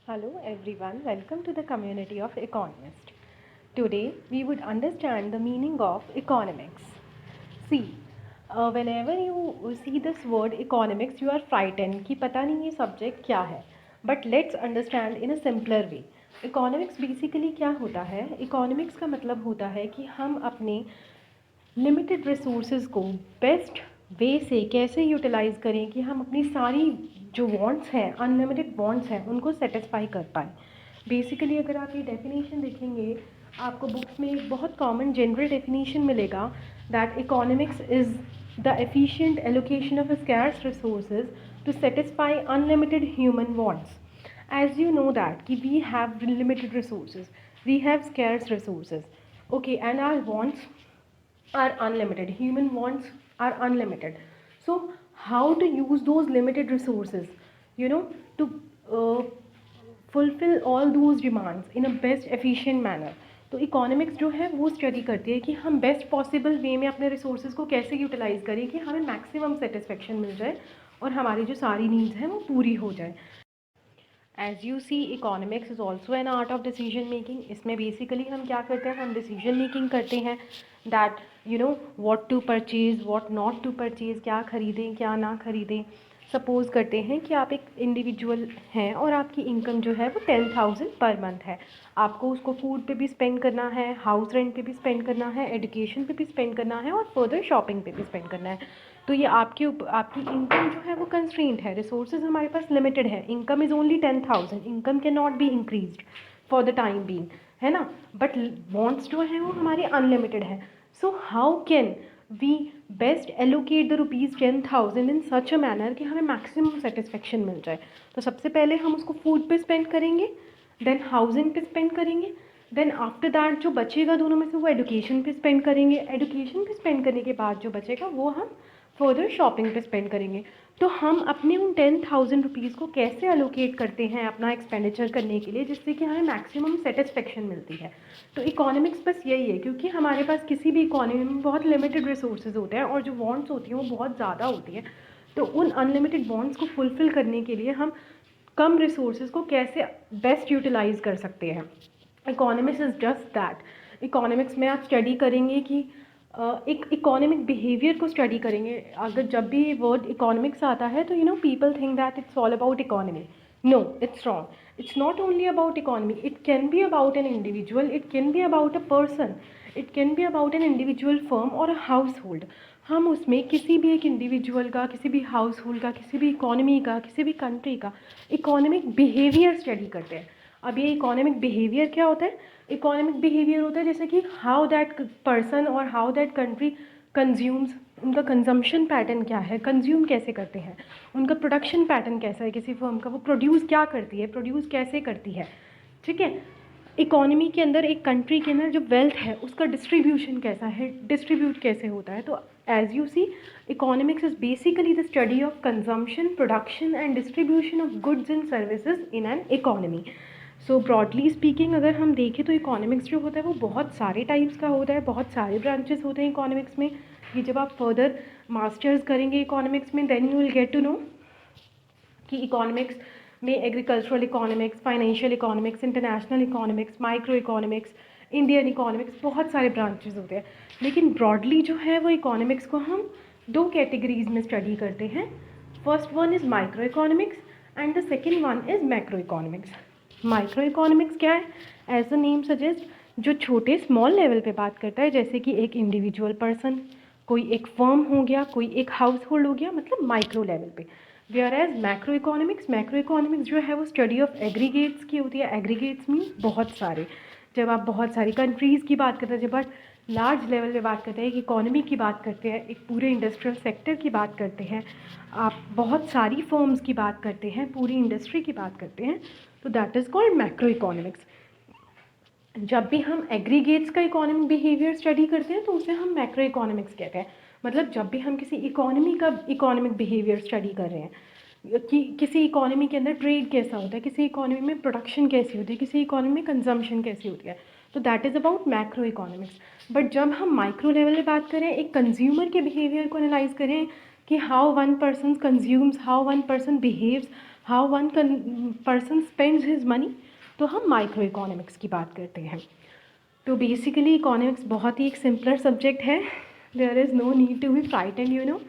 Hello everyone, welcome to the community of economists. Today we would understand the meaning of economics. See, whenever you see this word economics, you are frightened कि पता नहीं ये subject क्या है. But let's understand in a simpler way. Economics basically क्या होता है? Economics का मतलब होता है कि हम अपने लिमिटेड रिसोर्सेज को बेस्ट वे से कैसे यूटिलाइज़ करें कि हम अपनी सारी जो वांट्स हैं, अनलिमिटेड वांट्स हैं, उनको सेटिस्फाई कर पाएँ. बेसिकली अगर आप ये डेफिनेशन देखेंगे, आपको बुक्स में एक बहुत कॉमन जनरल डेफिनेशन मिलेगा that economics is the efficient allocation of scarce resources to satisfy unlimited human wants. As you know that कि we have limited resources, we have scarce resources, okay, and our wants are unlimited, human wants are unlimited. So how to use those limited resources, to uh, fulfill all those demands in a best efficient manner. तो economics जो है वो study करती है कि हम best possible way में अपने रिसोर्सेज को कैसे यूटिलाइज़ करें कि हमें मैक्सिमम सेटिस्फेक्शन मिल जाए और हमारी जो सारी नीड्स हैं वो पूरी हो जाए. As you see, economics is also an art of decision making. इसमें बेसिकली हम क्या करते हैं, हम डिसीजन मेकिंग करते हैं that what to purchase, what not to purchase, क्या ख़रीदें क्या ना ख़रीदें. सपोज़ करते हैं कि आप एक इंडिविजुअल हैं और आपकी इनकम जो है वो 10,000 पर मंथ है. आपको उसको फूड पे भी स्पेंड करना है, हाउस रेंट पे भी स्पेंड करना है, एजुकेशन पे भी स्पेंड करना है और फर्दर शॉपिंग पे भी स्पेंड करना है. तो ये आपकी इनकम जो है वो कंस्ट्रेंट है, रिसोर्सेज हमारे पास लिमिटेड है. Income is only 10,000, income can not be increased for the time being, है ना. बट वॉन्ट्स जो हैं वो हमारे अनलिमिटेड है. So how can we best allocate the rupees 10,000 in such a manner कि हमें मैक्सिमम सेटिस्फेक्शन मिल जाए. तो सबसे पहले हम उसको फूड पे स्पेंड करेंगे, देन हाउसिंग पे स्पेंड करेंगे, देन आफ्टर दैट जो बचेगा दोनों में से वो एजुकेशन पे स्पेंड करेंगे, एजुकेशन पे स्पेंड करने के बाद जो बचेगा वो हम फर्दर शॉपिंग पे स्पेंड करेंगे. तो हम अपने उन 10,000 रुपीज़ को कैसे अलोकेट करते हैं अपना एक्सपेंडिचर करने के लिए जिससे कि हमें मैक्सिमम सेटिस्फेक्शन मिलती है. तो इकोनॉमिक्स बस यही है, क्योंकि हमारे पास किसी भी इकोनॉमी में बहुत लिमिटेड रिसोर्सेज होते हैं और जो वांट्स होती हैं वो बहुत ज़्यादा होती हैं. तो उन अनलिमिटेड वांट्स को फुलफ़िल करने के लिए हम कम रिसोर्सेज को कैसे बेस्ट यूटिलाइज़ कर सकते हैं. Economics is just that. Economics में आप स्टडी करेंगे कि एक इकोनॉमिक बिहेवियर को स्टडी करेंगे. अगर जब भी वर्ड इकोनॉमिक्स आता है तो people think that it's all about economy. No, it's wrong. It's not only about economy. It can be about an individual, it can be about a person, it can be about an individual firm और a house hold. हम उसमें किसी भी एक individual का, किसी भी house hold का, किसी भी इकोनॉमी का, किसी भी कंट्री का इकोनॉमिक बिहेवियर स्टडी करते हैं. अब ये इकोनॉमिक बिहेवियर क्या होता है? इकोनॉमिक बिहेवियर होता है जैसे कि हाउ दैट पर्सन और हाउ दैट कंट्री कंज्यूम्स, उनका कंजम्पशन पैटर्न क्या है, कंज्यूम कैसे करते हैं, उनका प्रोडक्शन पैटर्न कैसा है, किसी फर्म का वो प्रोड्यूस क्या करती है, प्रोड्यूस कैसे करती है. ठीक है. इकोनॉमी के अंदर, एक कंट्री के अंदर जो वेल्थ है उसका डिस्ट्रीब्यूशन कैसा है, डिस्ट्रीब्यूट कैसे होता है. तो as you see, economics is basically the study of consumption, production and distribution of goods and services in an economy. So broadly speaking अगर हम देखें तो इकोनॉमिक्स जो होता है वो बहुत सारे टाइप्स का होता है, बहुत सारे ब्रांचेस होते हैं इकोनॉमिक्स में. ये जब आप फर्दर मास्टर्स करेंगे इकोनॉमिक्स में, then you will get to know कि इकोनॉमिक्स में agricultural economics, financial economics, international economics, micro economics, Indian economics, बहुत सारे ब्रांचेस होते हैं. लेकिन ब्रॉडली जो है वो इकोनॉमिक्स को हम दो कैटेगरीज में स्टडी करते हैं. First one is micro economics and the second one is macro economics. Micro economics क्या है? एज द नेम सजेस्ट, जो छोटे स्मॉल लेवल पे बात करता है, जैसे कि एक इंडिविजुअल पर्सन, कोई एक फर्म हो गया, कोई एक हाउस होल्ड हो गया, मतलब माइक्रो लेवल पे. वेयर एज मैक्रो इकोनॉमिक्स जो है वो स्टडी ऑफ एग्रीगेट्स की होती है. एग्रीगेट्स मीन बहुत सारे. जब आप बहुत सारी कंट्रीज़ की बात करते हैं, जब आप लार्ज लेवल पे बात करते हैं, एक इकोनॉमी की बात करते हैं, एक पूरे इंडस्ट्रियल सेक्टर की बात करते हैं, आप बहुत सारी फर्म्स की बात करते हैं, पूरी इंडस्ट्री की बात करते हैं, तो that is called macro economics. जब भी हम एग्रीगेट्स का इकोनॉमिक बिहेवियर स्टडी करते हैं तो उसे हम मैक्रो इकोनॉमिक्स कहते हैं. मतलब जब भी हम किसी इकोनॉमी का इकोनॉमिक बिहेवियर स्टडी कर रहे हैं कि किसी इकोनॉमी के अंदर ट्रेड कैसा होता है, किसी इकोनॉमी में प्रोडक्शन कैसी होती है, किसी इकोनॉमी में कंजम्पशन कैसी होती है, तो that is about macro economics. But जब हम माइक्रो लेवल पे बात करें, एक कंज्यूमर के बिहेवियर को एनालाइज करें कि how one person consumes, how one person behaves, how one person spends his money, तो हम माइक्रो इकोनॉमिक्स की बात करते हैं। तो बेसिकली इकोनॉमिक्स बहुत ही एक सिंपलर सब्जेक्ट है। There is no need to be frightened, you know.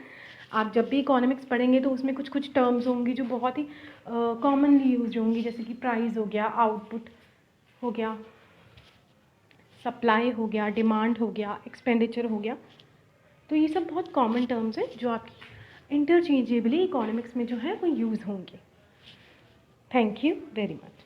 आप जब भी इकोनॉमिक्स पढ़ेंगे तो उसमें कुछ कुछ टर्म्स होंगी जो बहुत ही कॉमनली यूज होंगी, जैसे कि प्राइस हो गया, आउटपुट हो गया, सप्लाई हो गया, डिमांड हो गया, एक्सपेंडिचर हो गया। तो ये सब बहुत कॉमन टर्म्स हैं जो आपकी इंटरचेंजेबली इकोनॉमिक्स में जो है वो यूज़ होंगे। Thank you very much.